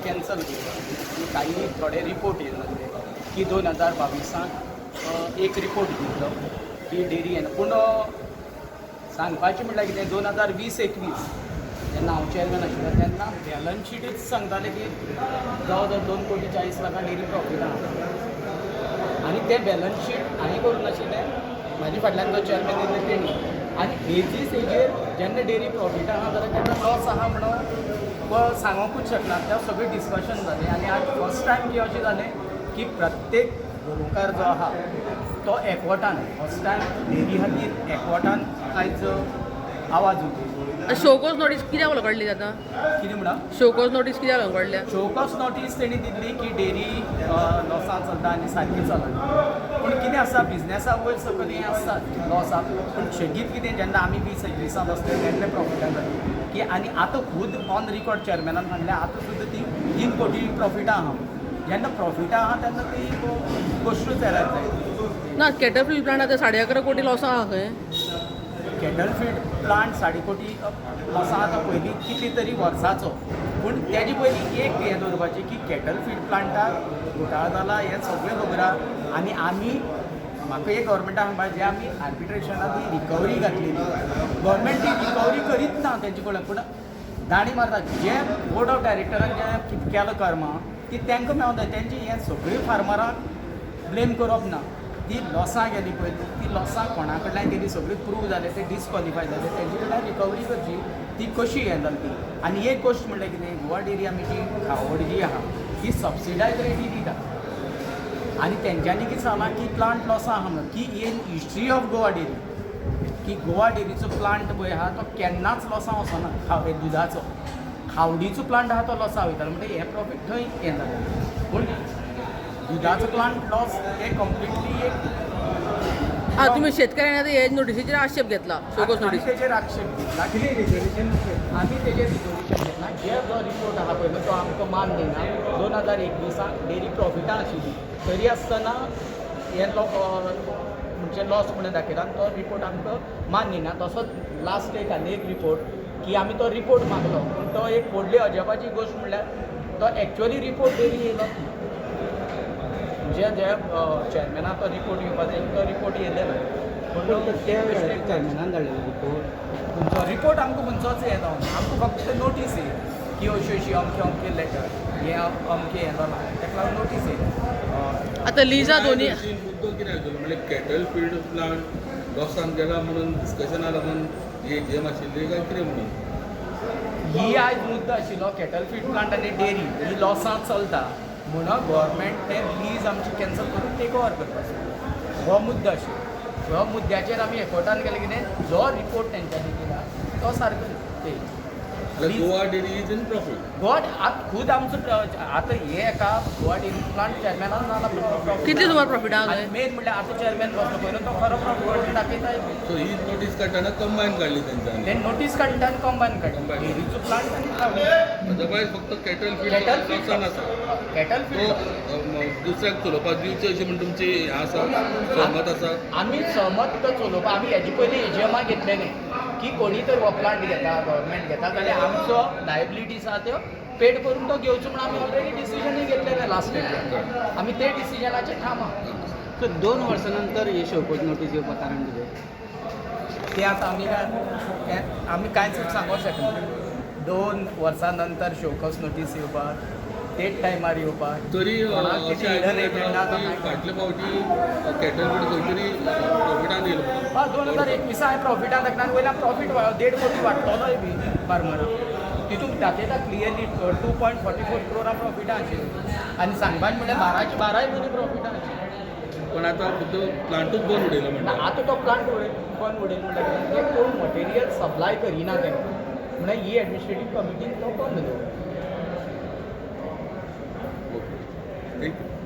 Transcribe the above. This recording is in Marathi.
कॅन्सल केलं आणि काही थोडे रिपोर्ट येत लागले की 2022 एक रिपोर्ट दिलो की डेरी येना पूण सांगपाचें म्हटल्यार कितें 2020-21 जेन्ना हांव चॅरमॅन आशिल्लो तेन्ना बॅलन्स शीटूच सांगताले की जवळ जवळ 2,40,00,000 डेरी प्रॉफीट आहा आनी तें बॅलन्स शीट हांवें करूं नाशिल्लें म्हाजे फाटल्यान जो चॅरमॅन येयल्लो तेणी आनी बेजीस हेजेर जेन्ना डेरी प्रॉफीट आहा जाल्यार तेन्ना लॉस आहा म्हणून सांगूंकूच शकना त्या सगळें डिस्कशन जालें आनी आज फर्स्ट टायम की अशें जालें की प्रत्येक गोरोवकार जो आहा तो एकवटान फर्स्ट टायम डेरी खातीर एकवटान आयज आवाज उठयलो. शोकोज नोटीस कित्याक उलगडली आतां? कितें म्हणा शोकोज नोटीस कित्याक उलगडल्या? शोकॉस नोटीस तेणी दिल्ली की डेरी लॉसान चलता आनी सारकी चलना पूण कितें आसा बिजनेसा वयर सकयल हें आसता लॉस आहा पूण शेगीत कितें जेन्ना आमी 20-21 आसले तेन्ना प्रॉफिटान जाली की आनी आतां खूद ऑन रिकॉर्ड चॅरमॅनान सांगलें आतां सुद्दां ती 3 कोटी प्रॉफिटां आहा जेन्ना प्रॉफिटां आहा तेन्ना ती गोश्टूच येरात जाय ना कॅटरफिल प्लांट आतां 11.5 कोटी लॉस आहा खंय? कॅटलफीड प्लांट 3.5 कोटी लॉसां आतां पयलीं कितें तरी वर्साचो पूण तेजे पयलीं एक हें दवरपाचें की कॅटलफीड प्लांटाक घोटाळो जाला हें सगळें खबर आहा आनी आमी म्हाका एक गव्हर्मेंटाक सांगपा जें आमी आर्बिट्रेशनाक ती रिकवरी घातलेली गव्हर्मेंट ती रिकवरी करीत ना तेंचे कडल्यान पूण दाणी मारता जें बोर्ड ऑफ डायरेक्टरान जें कितें केलां कर्मां ती तांकां मेळोंक जाय तेंची हें सगळीं फार्मरांक ब्लेम करप ना ती लॉसां गेली पळय ती लॉसां कोणा कडल्यान गेली सगळी प्रूव जाले ते डिस्क्वॉलिफाय जाले तेंचे कडल्यान रिकवरी करची ती कशी हें जाली ती आनी एक गोश्ट म्हणल्यार कितें गोवा डेरी आमी जी खावड जी आहा ती सबसिडायज रेटी दिता आनी तेंच्यांनी कितें सांगलां की प्लांट लॉसां आहा म्हणून की in history of Goa dairy की गोवा डेरीचो प्लांट पळय आहा तो केन्नाच लॉसां वचना दुदाचो खावडीचो प्लांट आहा तो लॉसां वयतालो म्हणजे हें प्रॉफीट थंय हें जालें पूण दुदाचो प्लांट लॉस हे कंप्लिटली एक तुम्ही शेतकऱ्यांनी आतां हे नोटिसीचेर आक्षेप घेतला शोकोज नोटीस तेजेर आक्षेप घेतला कितें रिजोल्युशन आमी तेजेर रिजोल्युशन घेतला जे जो रिपोर्ट आहा पळय तो आमकां मान दिना 2021 डेरी प्रॉफिटां आशिल्ली तरी आसतना हे म्हणजे लॉस म्हणून दाखयला तो रिपोर्ट आमकां मान दिना तसोच लास्ट एक आनी एक रिपोर्ट की आमी तो रिपोर्ट मागलो पूण तो एक व्हडली अजापाची गोश्ट म्हणल्यार तो एक्चुअली रिपोर्ट डेरी येयलो जे चॅरमॅनाक तो रिपोर्ट येवपाक जाय तो रिपोर्ट येयले ना पूण ते चॅरमॅनान धाडलेलो रिपोर्ट खंयचो रिपोर्ट आमकां खंयचोच हें जावना आमकां फक्त नोटीस येयली की अशी अशी अमकें अमकें लेटर हें अमकें हें जालां ताका लागून नोटीस येयली. आतां लिजा दोनी मुद्दो कितें आशिल्लो म्हणजे कॅटल फील्ड प्लांट लॉसान गेला म्हणून डिस्कशना लागून ही गेम आशिल्ली काय कितें म्हणून ही आयज मुद्दो आशिल्लो कॅटल फीड प्लांट आनी डेरी ही लॉसान चलता म्हणून गव्हर्मेंट तें लीज आमची कॅन्सल करून टेक ओवर करपाचो हो मुद्दो आशिल्लो ह्या मुद्द्याचेर आमी एकवटान केलें कितें जो रिपोर्ट तेंच्यांनी दिला तो सारको Goa dairy is in profit Goa आतां खूद आमचो आतां हे एका गोवा डेरी प्लांट चॅरमॅनान जाला कितली सुमार प्रॉफीट आहा आनी मेन म्हणल्यार आतां चॅरमॅन बसलो पळय तो खरो प्रॉफीट दाखयताय सो ही नोटीस काडटाना कंबायन काडली तेंच्यांनी तें नोटीस काडटा आनी कंबायन काडटा डेरीचो प्लांट आनी खावडी अदरवायज फक्त कॅटल फील्ड कॅटल फीड लॉसान आसा कॅटल तो फीड दुसऱ्याक चलोवपाक दिवचें अशी म्हण तुमची हें आसा सहमत आसा आमी सहमत तो चलोवपा आमी हेजे पयलीं एजीएमा घेतलेले की कोणी तर हो प्लांट घेता गव्हर्मेंट घेता जाल्यार आमचो लायबिलिटीज आहा त्यो पेड करून तो घेवचो म्हणून आमी ऑलरेडी डिसिजनूय घेतलेलें लास्ट इयर आमी ते डिसिजनाचेर ठाम आहा. सो 2 वर्सां नंतर ही शोकोज नोटीस येवपाक कारण कितें ते आतां आमी कांयच सांगूंक शकना 2 वर्सां नंतर शोकस नोटीस येवपाक तेच टायमार येवपाक तरी कोणाक कितें hidden agenda तो काय फाटल्या फावटी कॅटल फील्ड खंय तरी प्रॉफिटान येयलो हय 2021 हांवें प्रॉफिटान दाखयना आनी वयल्यान प्रॉफीट 1.5 कोटी वाडटलोय बी फार्मराक तितून दाखयता क्लियरली 2.44 करोडा प्रॉफिटां आशिल्ली आनी सांगपाचें म्हणल्यार 12 म्हयने प्रॉफिटां आशिल्ली पण आतां प्लांटूच बंद उडयलो म्हणटा आतां तो प्लांट बंद उडयलो म्हणल्यार ते कोण मटेरियल सप्लाय करिना तेंकां म्हणल्यार ही एडमिनिस्ट्रेटीव कमिटीन तो बंद दवरलो. थँक्यू